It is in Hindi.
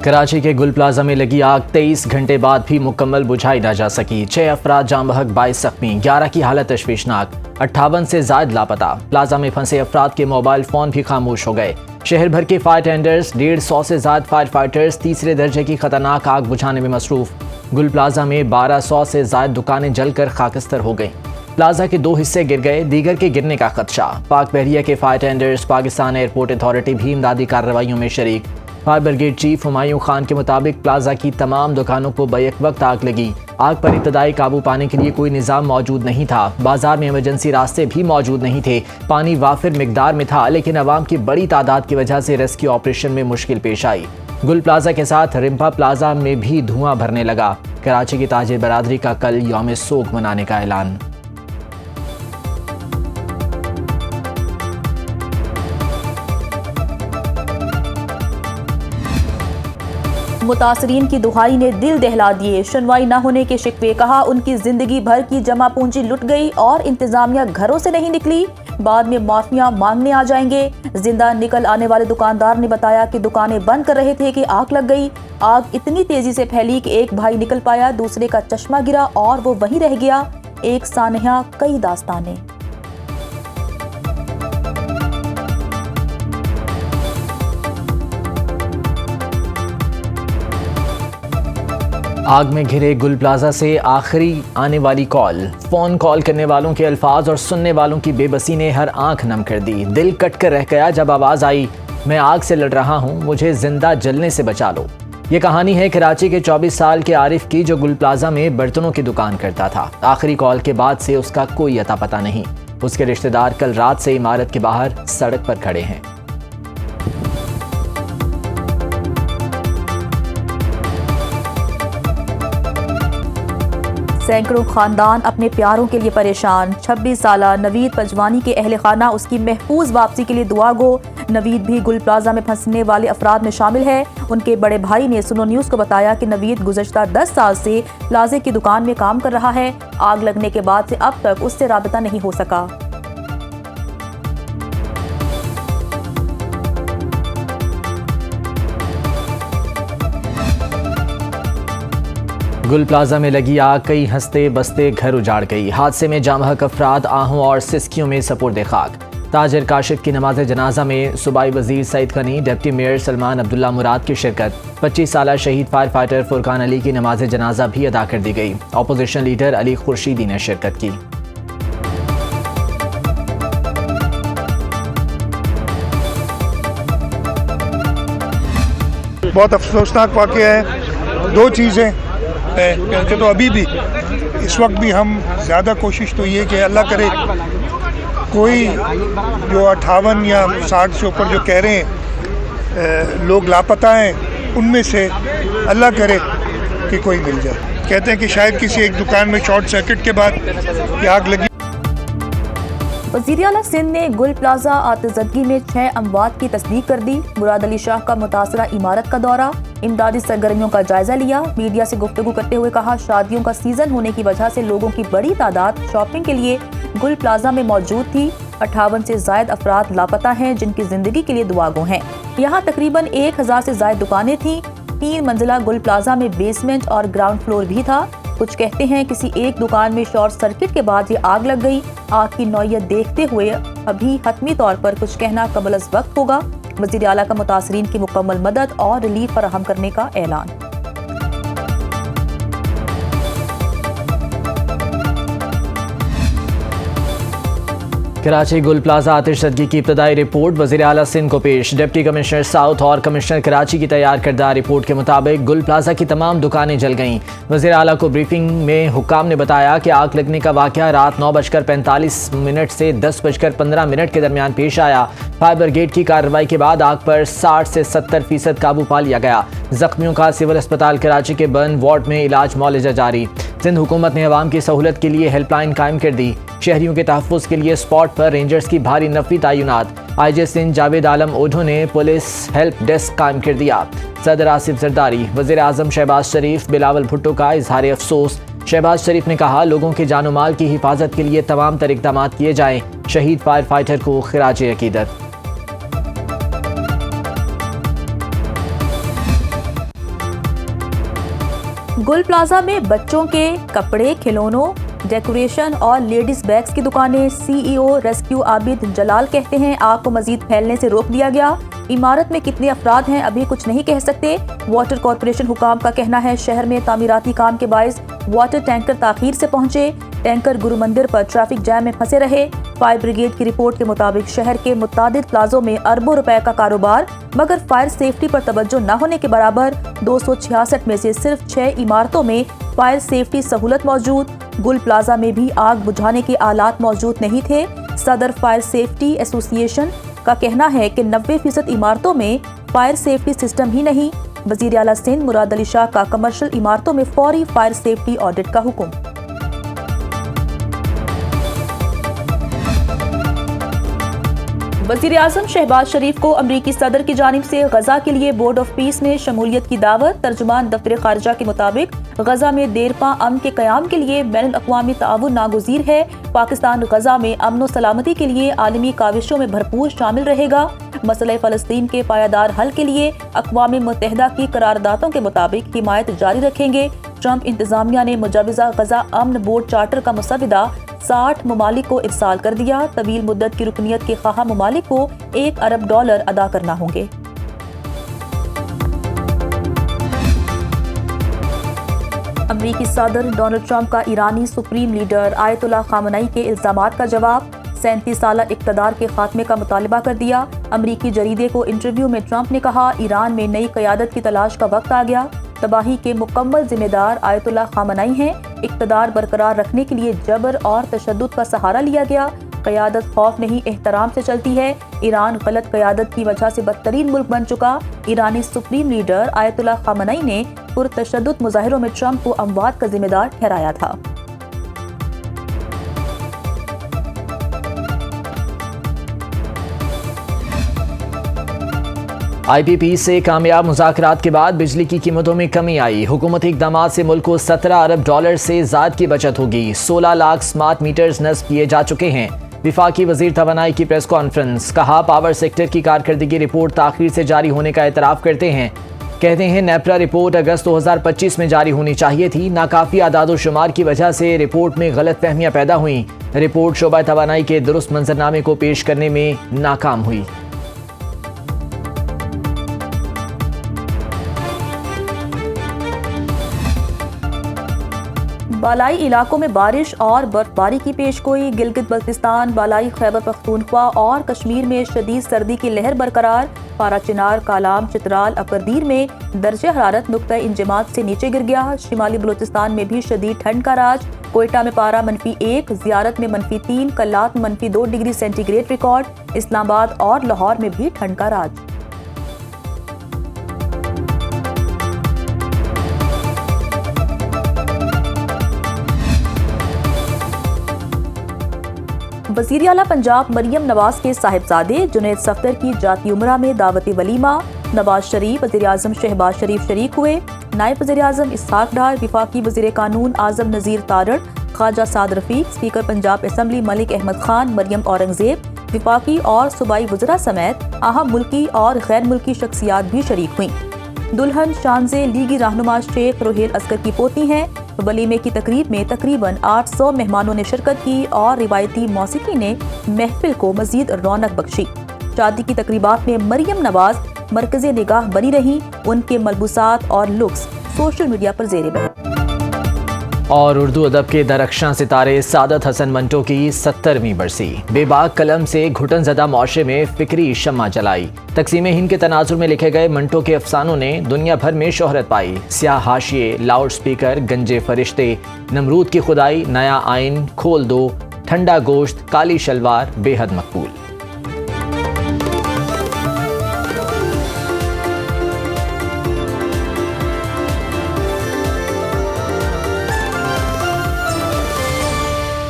कराची के गुल प्लाजा में लगी आग 23 घंटे बाद भी मुकम्मल बुझाई न जा सकी। 6 अफराद जाम बहक, 22 जख्मी, 11 की हालत तशवीशनाक, 58 से जायद लापता। प्लाजा में फंसे अफराद के मोबाइल फोन भी खामोश हो गए। शहर भर के फायर टेंडर्स, 150 से ज्यादा फायर फाइटर्स तीसरे दर्जे की खतरनाक आग बुझाने में मसरूफ। गुल प्लाजा में 1200 से ज्यादा दुकानें जलकर खाकस्तर हो गईं। प्लाजा के 2 हिस्से गिर गए, दीगर के गिरने का खदशा। पाक बहरिया के fire tenders, Pakistan airport authority भी इमदादी कार्रवाइयों में शरीक। Fire brigade chief Humayun Khan के मुताबिक प्लाजा की तमाम दुकानों को बैक वक्त आग लगी। आग पर इब्तदाई काबू पाने के लिए कोई निज़ाम मौजूद नहीं था। बाजार में इमरजेंसी रास्ते भी मौजूद नहीं थे। पानी वाफिर मिकदार में था, लेकिन अवाम की बड़ी तादाद की वजह से रेस्क्यू ऑपरेशन में मुश्किल पेश आई। गुल प्लाजा के साथ रिम्पा प्लाजा में भी धुआं भरने लगा। कराची की ताजिर बरादरी का कल यौम सोग मनाने का ऐलान। मुतासरीन की दुहाई ने दिल दहला दिए। सुनवाई न होने के शिकवे, कहा उनकी जिंदगी भर की जमा पूंजी लुट गई और इंतजामिया घरों से नहीं निकली, बाद में माफिया मांगने आ जाएंगे। जिंदा निकल आने वाले दुकानदार ने बताया कि दुकानें बंद कर रहे थे कि आग लग गई। आग इतनी तेजी से फैली कि एक भाई निकल पाया, दूसरे का चश्मा गिरा और वो वहीं रह गया। एक सानहा कई दास्तानें। आग में घिरे गुल प्लाजा से आखिरी आने वाली कॉल। फोन कॉल करने वालों के अल्फाज और सुनने वालों की बेबसी ने हर आंख नम कर दी। दिल कट कर रह गया जब आवाज आई, मैं आग से लड़ रहा हूं, मुझे जिंदा जलने से बचा लो। ये कहानी है कराची के 24 साल के आरिफ की, जो गुल प्लाजा में बर्तनों की दुकान करता था। आखिरी कॉल के बाद से उसका कोई अता पता नहीं। उसके रिश्तेदार कल रात से इमारत के बाहर सड़क पर खड़े हैं। सैकड़ों खानदान अपने प्यारों के लिए परेशान। 26 साल नवीद पंजवानी के अहल खाना उसकी महफूज वापसी के लिए दुआ गो। नवीद भी गुल प्लाजा में फंसने वाले अफराद में शामिल है। उनके बड़े भाई ने सुनो न्यूज़ को बताया कि नवीद गुज़श्ता 10 साल से प्लाजे की दुकान में काम कर रहा है। आग लगने के बाद से अब तक उससे राबता नहीं हो सका। गुल प्लाजा में लगी आग कई हंसते बसते घर उजाड़ गई। हादसे में जामहक अफराद आहों और सिस्कियों में सपुर्द खाक। ताजिर काशिफ की नमाज जनाजा में सूबाई वजीर सईद खनी, डिप्टी मेयर सलमान अब्दुल्ला मुराद की शिरकत। 25 साल शहीद फायर फाइटर फुरकान अली की नमाज जनाजा भी अदा कर दी गई। अपोजिशन लीडर अली खुर्शीदी ने शिरकत की। बहुत अफसोसनाक वाक़या है। 2 चीज़ें क्योंकि तो अभी भी इस वक्त भी हम ज़्यादा कोशिश तो ये कि अल्लाह करे कोई जो 58 या 60 से ऊपर जो कह रहे हैं लोग लापता हैं, उनमें से अल्लाह करे कि कोई मिल जाए। कहते हैं कि शायद किसी एक दुकान में शॉर्ट सर्किट के बाद ये आग लगी। वज़ीर आला सिंध ने गुल प्लाजा आतिज़दगी में 6 अमवात की तस्दीक कर दी। मुराद अली शाह का मुतासरा इमारत का दौरा, इमदादी सरगर्मियों का जायजा लिया। मीडिया से गुफ्तगू करते हुए कहा, शादियों का सीजन होने की वजह से लोगों की बड़ी तादाद शॉपिंग के लिए गुल प्लाजा में मौजूद थी। 58 से जायद अफराद लापता हैं, जिनकी जिंदगी के लिए दुआगो हैं। यहाँ तकरीबन 1000 से जायद दुकानें थीं। 3 मंजिला गुल प्लाजा में बेसमेंट और ग्राउंड फ्लोर भी था। कुछ कहते हैं किसी एक दुकान में शॉर्ट सर्किट के बाद ये आग लग गई। आग की नौयत देखते हुए अभी हतमी तौर पर कुछ कहना कबल अज़ वक्त होगा। वज़ीर आला का मुतासरीन की मुकम्मल मदद और रिलीफ फराहम करने का ऐलान। कराची गुल प्लाजा आतिशदगी की इब्तदाई रिपोर्ट वज़ीर आला सिंध को पेश। डिप्टी कमिश्नर साउथ और कमिश्नर कराची की तैयार करदा रिपोर्ट के मुताबिक गुल प्लाजा की तमाम दुकानें जल गईं। वज़ीर आला को ब्रीफिंग में हुक्काम ने बताया कि आग लगने का वाक़या रात 9:45 से 10:15 के दरमियान पेश आया। फायर ब्रिगेड की कार्रवाई के बाद आग पर 60 से 70% काबू पा लिया गया। जख्मियों का सिविल अस्पताल कराची के बर्न वार्ड में इलाज मुआलजा जारी। सिंध हुकूमत ने अवाम की सहूलत के लिए हेल्पलाइन कायम कर दी। शहरियों के तहफ़्फ़ुज़ के लिए स्पॉट पर रेंजर्स की भारी नफरी तैनात। IG सिंध जावेद आलम ओढो ने पुलिस हेल्प डेस्क कायम कर दिया। सदर आसिफ जरदारी, वज़ीर आज़म शहबाज शरीफ, बिलावल भुट्टो का इजहार अफसोस। शहबाज शरीफ ने कहा, लोगों के जानो माल की हिफाजत के लिए तमाम तर इक़दाम किए जाएँ। शहीद फायर फाइटर को खिराज अकीदत। गुल प्लाजा में बच्चों के कपड़े, खिलौनों, डेकोरेशन और लेडीज बैग्स की दुकानें। सीईओ रेस्क्यू आबिद जलाल कहते हैं आग को मजीद फैलने से रोक दिया गया। इमारत में कितने अफराद हैं अभी कुछ नहीं कह सकते। वाटर कॉरपोरेशन हुकाम का कहना है शहर में तामीराती काम के बायस वाटर टैंकर ताखीर से पहुंचे। टैंकर गुरु मंदिर पर ट्रैफिक जैम में फंसे रहे। फायर ब्रिगेड की रिपोर्ट के मुताबिक शहर के मुतादिद प्लाजों में अरबों रुपए का कारोबार, मगर फायर सेफ्टी पर तवज्जो न होने के बराबर 266 में से सिर्फ 6 इमारतों में फायर सेफ्टी सहूलत मौजूद। गुल प्लाजा में भी आग बुझाने के आलात मौजूद नहीं थे। सदर फायर सेफ्टी एसोसिएशन का कहना है कि 90% इमारतों में फायर सेफ्टी सिस्टम ही नहीं। वजीर आला सिंध मुराद अली शाह का कमर्शियल इमारतों में फौरी फायर सेफ्टी ऑडिट का हुक्म। वजीर आजम शहबाज शरीफ को अमरीकी सदर की जानिब से गजा के लिए बोर्ड ऑफ पीस में शमूलियत की दावत। तर्जुमान दफ्तर खारजा के मुताबिक गजा में देरपा अमन के क़याम के लिए बैनुल अक़वामी ताउन नागुज़ीर है। पाकिस्तान गजा में अमन व सलामती के लिए आलमी काविशों में भरपूर शामिल रहेगा। मसले फ़लस्तीन के पायादार हल के लिए अक़वाम मुत्तहिदा की करारदातों के मुताबिक हिमायत जारी रखेंगे। ट्रंप इंतज़ामिया ने मुजवज़ा गजा अमन बोर्ड चार्टर का मुसविदा 60 ममालिक को इरसाल कर दिया। तवील मुद्दत की रुकनियत के ख्वाह ममालिक को $1 अरब अदा करना होंगे। अमरीकी सदर डोनाल्ड ट्रंप का ईरानी सुप्रीम लीडर आयतुल्लाह खामनई के इल्जामात का जवाब। 37 साला इक़्तिदार के खात्मे का मुतालबा कर दिया। अमरीकी जरीदे को इंटरव्यू में ट्रंप ने कहा ईरान में नई क़यादत की तलाश का वक्त आ गया। तबाही के मुकम्मल जिम्मेदार आयतुल्लाह खामनई हैं। इक़्तिदार बरकरार रखने के लिए जबर और तशद्दुद का सहारा लिया गया। क़यादत खौफ नहीं एहतराम से चलती है। ईरान गलत क़यादत की वजह से बदतरीन मुल्क बन चुका। ईरानी सुप्रीम लीडर आयतुल्लाह खामनई ने पुरतशद्दुद मुजाहिरों में ट्रंप को अमवात का जिम्मेदार ठहराया था। IPP से कामयाब मुज़ाकरात के बाद बिजली की कीमतों में कमी आई। हुकूमती इक़दामात से मुल्क को $17 अरब से ज़ायद की बचत होगी। 16 लाख स्मार्ट मीटर्स नस्ब किए जा चुके हैं। विफाकी वज़ीर तवानाई की प्रेस कॉन्फ्रेंस। कहा पावर सेक्टर की कारकर्दगी रिपोर्ट ताख़ीर से जारी होने का एतराफ़ करते हैं। कहते हैं नेपरा रिपोर्ट अगस्त 2025 में जारी होनी चाहिए थी। नाकाफ़ी आदाद-ओ-शुमार की वजह से रिपोर्ट में गलत फहमियाँ पैदा हुई। रिपोर्ट शोबा तवानाई के दुरुस्त मंजरनामे को पेश करने में नाकाम हुई। बालाई इलाकों में बारिश और बर्फबारी की पेशगोई। गिलगित बल्तिस्तान, बालाई खैबर पख्तूनख्वा और कश्मीर में शदीद सर्दी की लहर बरकरार। पारा चिनार, कालाम, चित्राल, अकरदीर में दर्जे हरारत नुक्ता इंजमात से नीचे गिर गया। शिमाली बलूचिस्तान में भी शदीद ठंड का राज। कोयटा में पारा -1, ज़ियारत में -3, कल्लात में -2 डिग्री सेंटीग्रेड रिकॉर्ड। इस्लामाबाद और लाहौर में भी ठंड का राज। वज़ीर आला पंजाब मरियम नवाज के साहिबजादे जुनैद सफदर की जाती उमरा में दावती वलीमा। नवाज शरीफ, वज़ीर आज़म शहबाज शरीफ शरीक हुए। नायब वज़ीर आज़म इसहाक डार, विफाकी वज़ीर कानून आज़म नज़ीर तारड़, ख्वाजा साद रफ़ीक, स्पीकर पंजाब असम्बली मलिक अहमद खान, मरियम औरंगज़ेब, विफाकी और सूबाई वज़रा समेत अहम मुल्की और गैर मुल्की शख्सियात भी शरीक हुई। दुल्हन शानज़े लीगी रहनुमा शेख रोहेल असगर की पोती हैं। वलीमे की तकरीब में तकरीबन 800 मेहमानों ने शिरकत की और रिवायती मौसीकी ने महफिल को मजीद रौनक बख्शी। शादी की तकरीबात में मरियम नवाज मरकज़े निगाह बनी रही। उनके मलबूसात और लुक्स सोशल मीडिया पर ज़ेरे बहस। और उर्दू अदब के दरख्शां सितारे सादत हसन मंटो की 70वीं बरसी। बेबाक कलम से घुटन ज़दा मुआशरे में फ़िक्री शम्मा जलाई। तक़सीम हिंद के तनाजुर में लिखे गए मंटो के अफसानों ने दुनिया भर में शोहरत पाई। स्याह हाशिए, लाउड स्पीकर, गंजे फरिश्ते, नमरूद की खुदाई, नया आइन, खोल दो, ठंडा गोश्त, काली शलवार बेहद मकबूल।